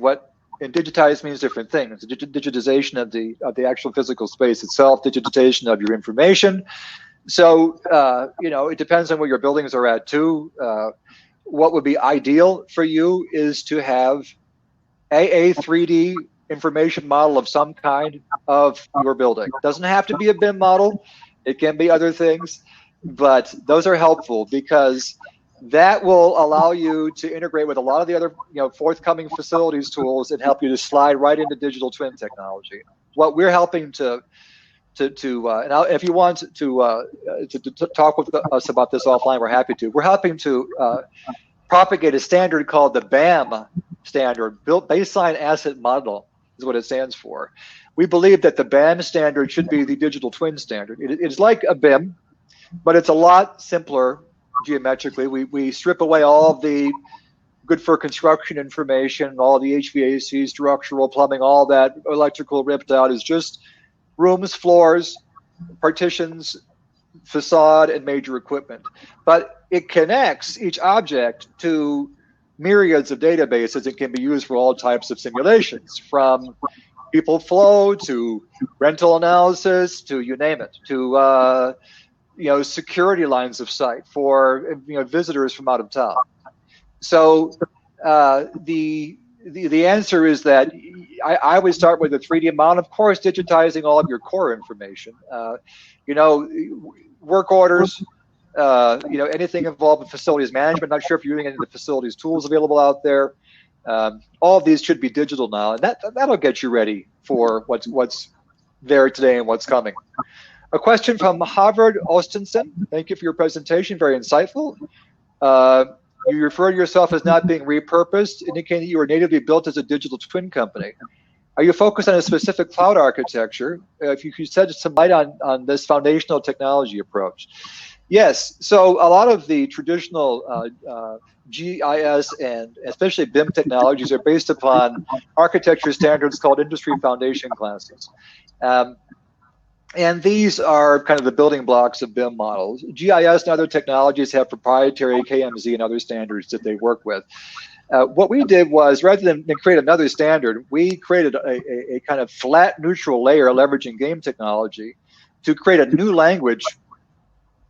and digitize means different things. Digitization of the actual physical space itself, digitization of your information. So, it depends on where your buildings are at too. What would be ideal for you is to have a 3D information model of some kind of your building. It doesn't have to be a BIM model. It can be other things, but those are helpful because that will allow you to integrate with a lot of the other forthcoming facilities tools and help you to slide right into digital twin technology. What we're helping to if you want to talk with us about this offline, we're happy to. We're helping to propagate a standard called the BAM standard, Built Baseline Asset Model, is what it stands for. We believe that the BAM standard should be the digital twin standard. It's like a BIM, but it's a lot simpler geometrically. We strip away all of the good for construction information, all the HVAC, structural, plumbing, all that electrical ripped out is just rooms, floors, partitions, facade, and major equipment. But it connects each object to myriads of databases that can be used for all types of simulations, from people flow to rental analysis to you name it, to security lines of sight for visitors from out of town. So the answer is that I would start with a 3D model, of course, digitizing all of your core information. Work orders, anything involved with facilities management. Not sure if you're using any of the facilities tools available out there. All of these should be digital now, and that'll get you ready for what's there today and what's coming. A question from Harvard Ostenson. Thank you for your presentation, very insightful. You refer to yourself as not being repurposed, indicating that you were natively built as a digital twin company. Are you focused on a specific cloud architecture? If you could shed some light on this foundational technology approach. Yes, so a lot of the traditional GIS and especially BIM technologies are based upon architecture standards called industry foundation classes. And these are kind of the building blocks of BIM models. GIS and other technologies have proprietary KMZ and other standards that they work with. What we did was, rather than create another standard, we created a kind of flat neutral layer leveraging game technology to create a new language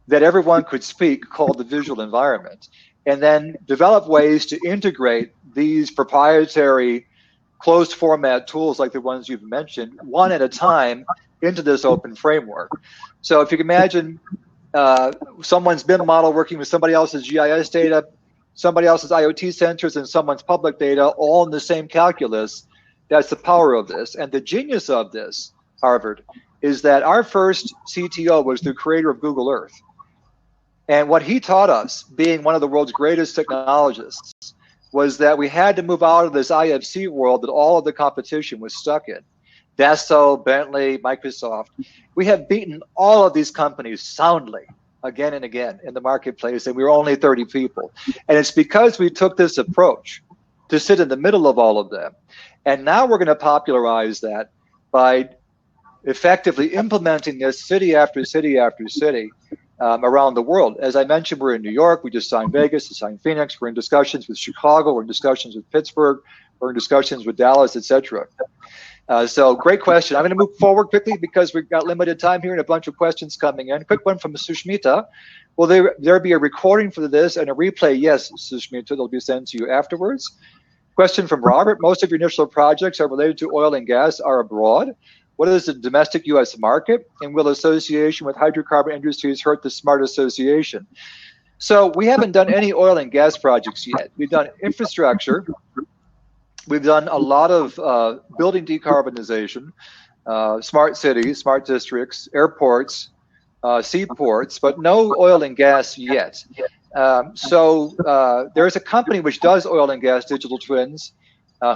that everyone could speak called the visual environment, and then develop ways to integrate these proprietary closed format tools like the ones you've mentioned, one at a time, into this open framework. So if you can imagine someone's BIM model working with somebody else's GIS data, somebody else's IoT sensors, and someone's public data all in the same calculus, that's the power of this. And the genius of this, Harvard, is that our first CTO was the creator of Google Earth. And what he taught us, being one of the world's greatest technologists, was that we had to move out of this IFC world that all of the competition was stuck in. Dassault, Bentley, Microsoft. We have beaten all of these companies soundly again and again in the marketplace, and we were only 30 people. And it's because we took this approach to sit in the middle of all of them. And now we're going to popularize that by effectively implementing this city after city after city around the world. As I mentioned, we're in New York. We just signed Vegas, we signed Phoenix. We're in discussions with Chicago. We're in discussions with Pittsburgh. We're in discussions with Dallas, etc. So great question. I'm going to move forward quickly because we've got limited time here and a bunch of questions coming in. Quick one from Sushmita. Will there be a recording for this and a replay? Yes, Sushmita, they'll be sent to you afterwards. Question from Robert. Most of your initial projects are related to oil and gas are abroad. What is the domestic U.S. market? And will association with hydrocarbon industries hurt the smart association? So we haven't done any oil and gas projects yet. We've done infrastructure. We've done a lot of building decarbonization, smart cities, smart districts, airports, seaports, but no oil and gas yet. So there's a company which does oil and gas digital twins,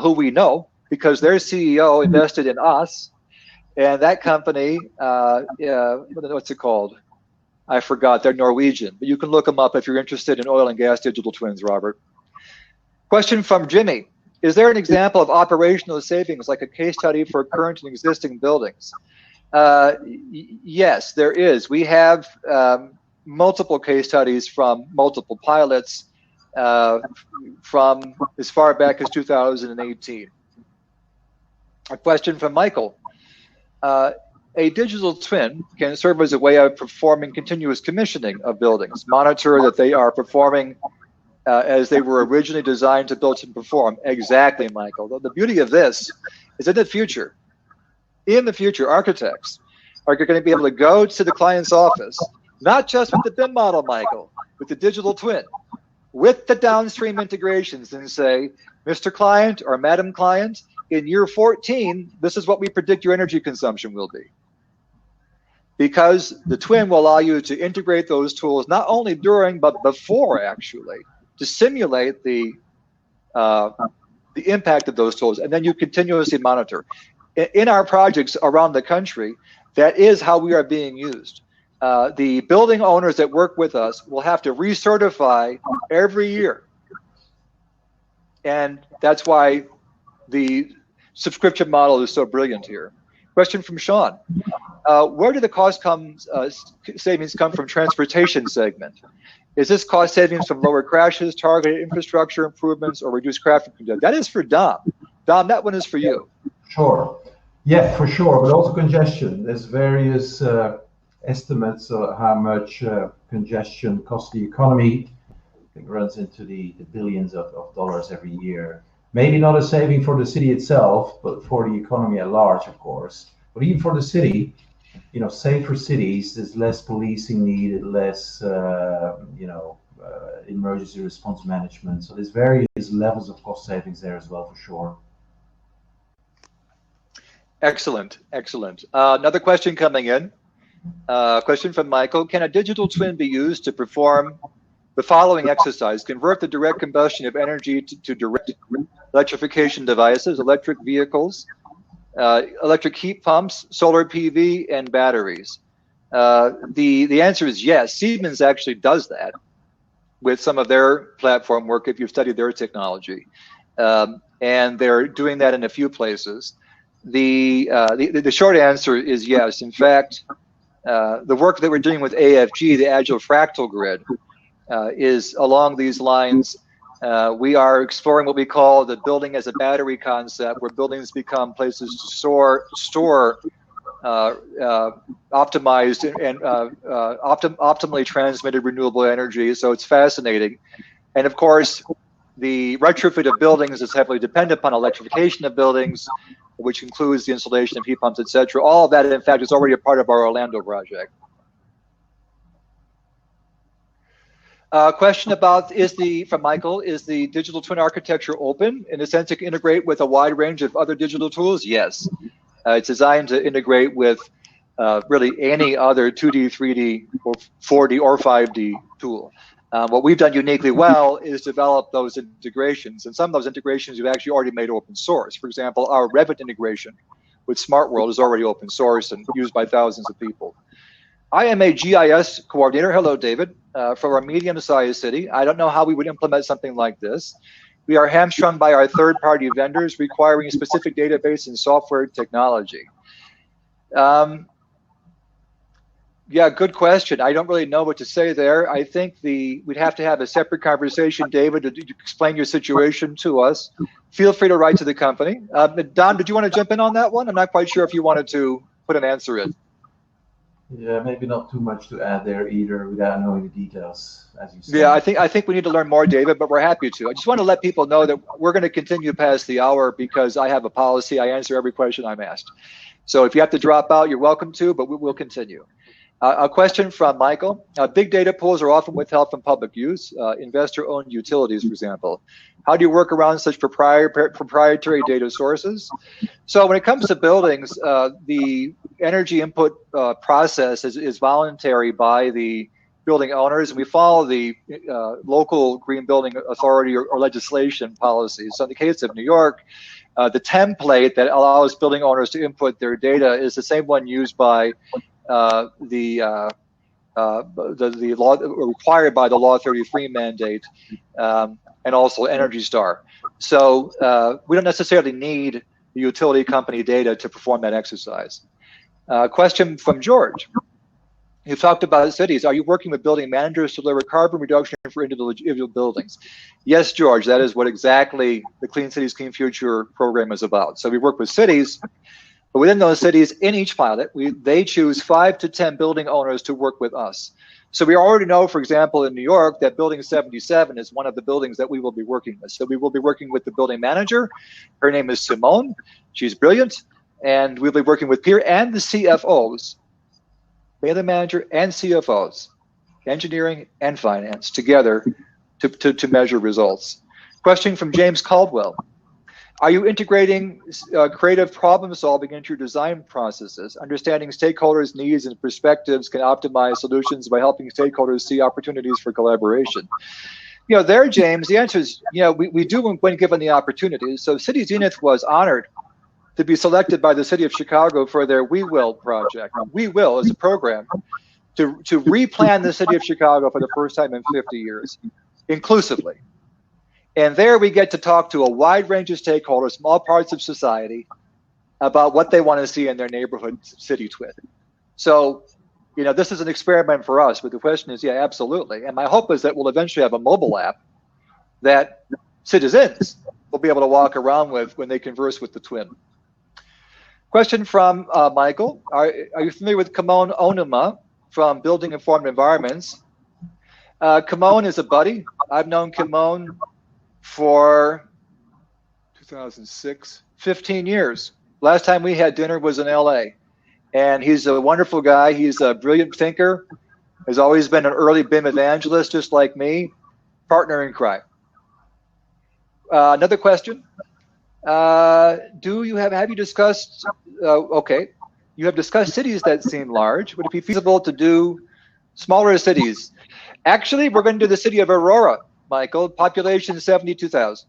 who we know because their CEO invested in us, and that company, what's it called? I forgot. They're Norwegian, but you can look them up if you're interested in oil and gas digital twins, Robert. Question from Jimmy. Is there an example of operational savings, like a case study for current and existing buildings? Yes, there is. We have multiple case studies from multiple pilots from as far back as 2018. A question from Michael. A digital twin can serve as a way of performing continuous commissioning of buildings, monitor that they are performing as they were originally designed to build and perform. Exactly, Michael. The beauty of this is in the future, architects are going to be able to go to the client's office, not just with the BIM model, Michael, with the digital twin, with the downstream integrations, and say, Mr. Client or Madam Client, in year 14, this is what we predict your energy consumption will be. because the twin will allow you to integrate those tools not only during but before, actually, to simulate the impact of those tools, and then you continuously monitor. In our projects around the country, that is how we are being used. The building owners that work with us will have to recertify every year, and that's why the subscription model is so brilliant here. Question from Sean. Where do the cost savings come from transportation segment? Is this cost savings from lower crashes, targeted infrastructure improvements, or reduced traffic congestion? That is for Dom. Dom, that one is for you. Sure.
Yeah, for sure, but also congestion. There's various estimates of how much congestion costs the economy. It runs into the billions of dollars every year. Maybe not a saving for the city itself, but for the economy at large, of course. But even for the city, safer cities, there's less policing needed, less, emergency response management. So there's various levels of cost savings there as well, for sure.
Excellent, excellent. Another question coming in. Question from Michael. Can a digital twin be used to perform the following exercise? Convert the direct combustion of energy to direct electrification devices, electric vehicles, electric heat pumps, solar PV, and batteries. The answer is yes. Siemens actually does that with some of their platform work, if you've studied their technology. And they're doing that in a few places. The short answer is yes. In fact, the work that we're doing with AFG, the Agile Fractal Grid, is along these lines. We are exploring what we call the building as a battery concept, where buildings become places to store optimized and optimally transmitted renewable energy. So it's fascinating. And of course, the retrofit of buildings is heavily dependent upon electrification of buildings, which includes the installation of heat pumps, etc. All of that, in fact, is already a part of our Orlando project. Question about from Michael, is the digital twin architecture open in the sense it can integrate with a wide range of other digital tools? Yes. It's designed to integrate with really any other 2D, 3D, or 4D or 5D tool. What we've done uniquely well is develop those integrations, and some of those integrations we've actually already made open source. For example, our Revit integration with Smart World is already open source and used by thousands of people. I am a GIS coordinator. Hello, David, for a medium-sized city. I don't know how we would implement something like this. We are hamstrung by our third-party vendors requiring a specific database and software technology. Yeah, good question. I don't really know what to say there. I think we'd have to have a separate conversation, David, to explain your situation to us. Feel free to write to the company. Don, did you want to jump in on that one? I'm not quite sure if you wanted to put an answer in.
Yeah, maybe not too much to add there either without knowing the details, as you said.
Yeah, I think we need to learn more, David, but we're happy to. I just want to let people know that we're going to continue past the hour because I have a policy. I answer every question I'm asked. So if you have to drop out, you're welcome to, but we will continue. A question from Michael. Big data pools are often withheld from public use, investor-owned utilities, for example. How do you work around such proprietary data sources? So when it comes to buildings, the energy input process is voluntary by the building owners, and we follow the local green building authority or legislation policies. So in the case of New York, the template that allows building owners to input their data is the same one used by the law required by the Law 33 mandate, and also Energy Star. So we don't necessarily need the utility company data to perform that exercise. Question from George. You talked about cities. Are you working with building managers to deliver carbon reduction for individual buildings? Yes, George, that is what exactly the Clean Cities, Clean Future program is about. So we work with cities, but within those cities, in each pilot, they choose 5 to 10 building owners to work with us. So we already know, for example, in New York, that Building 77 is one of the buildings that we will be working with. So we will be working with the building manager. Her name is Simone. She's brilliant. And we'll be working with Pierre and the CFOs, building manager and CFOs, engineering and finance together to measure results. Question from James Caldwell. Are you integrating creative problem solving into your design processes? Understanding stakeholders' needs and perspectives can optimize solutions by helping stakeholders see opportunities for collaboration. There, James, the answer is, we do when given the opportunity. So Cityzenith was honored to be selected by the city of Chicago for their We Will project. We Will is a program to replan the city of Chicago for the first time in 50 years, inclusively. And there we get to talk to a wide range of stakeholders from all parts of society about what they want to see in their neighborhood city twin. So, this is an experiment for us, but the question is, yeah, absolutely. And my hope is that we'll eventually have a mobile app that citizens will be able to walk around with when they converse with the twin. Question from Michael. Are you familiar with Kimon Onuma from Building Informed Environments? Kimon is a buddy. I've known Kimon for 2006, 15 years. Last time we had dinner was in LA. And he's a wonderful guy. He's a brilliant thinker, has always been an early BIM evangelist, just like me, partner in crime. Another question. Have you discussed, you have discussed cities that seem large. Would it be feasible to do smaller cities? Actually, we're going to do the city of Aurora, Michael, population 72,000.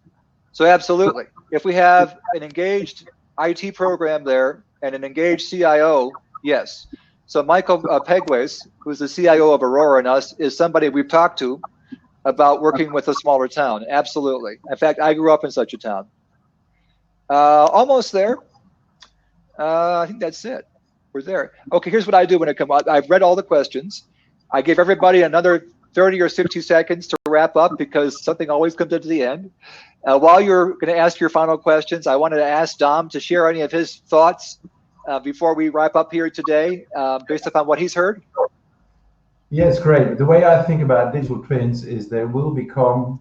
So absolutely. If we have an engaged IT program there and an engaged CIO, yes. So Michael Pegwes, who's the CIO of Aurora and us, is somebody we've talked to about working with a smaller town. Absolutely. In fact, I grew up in such a town. Almost there. I think that's it. We're there. Okay, here's what I do when it comes out. I've read all the questions. I give everybody another 30 or 60 seconds to wrap up because something always comes at the end. While you're going to ask your final questions, I wanted to ask Dom to share any of his thoughts before we wrap up here today, based upon what he's heard.
Yes, great. The way I think about digital twins is they will become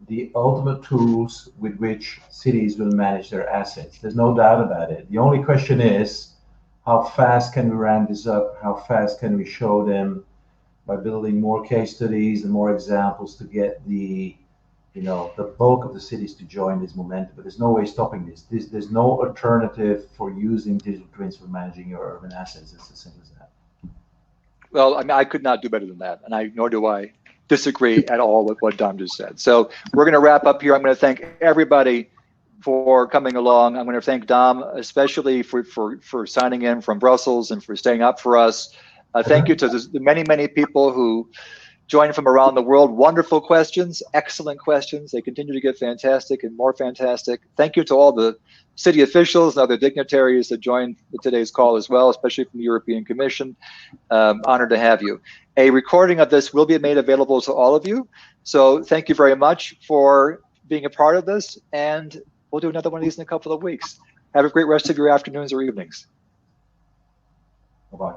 the ultimate tools with which cities will manage their assets. There's no doubt about it. The only question is, how fast can we ramp this up? How fast can we show them by building more case studies and more examples to get the bulk of the cities to join this momentum? But there's no way stopping this. There's no alternative for using digital twins for managing your urban assets. It's as simple as that.
Well, I mean, I could not do better than that, and nor do I disagree at all with what Dom just said. So we're going to wrap up here. I'm going to thank everybody for coming along. I'm going to thank Dom especially for signing in from Brussels and for staying up for us. Thank you to the many people who joined from around the world. Wonderful questions, excellent questions. They continue to get fantastic and more fantastic. Thank you to all the city officials and other dignitaries that joined today's call as well, especially from the European Commission. Honored to have you. A recording of this will be made available to all of you. So thank you very much for being a part of this, and we'll do another one of these in a couple of weeks. Have a great rest of your afternoons or evenings.
Bye-bye.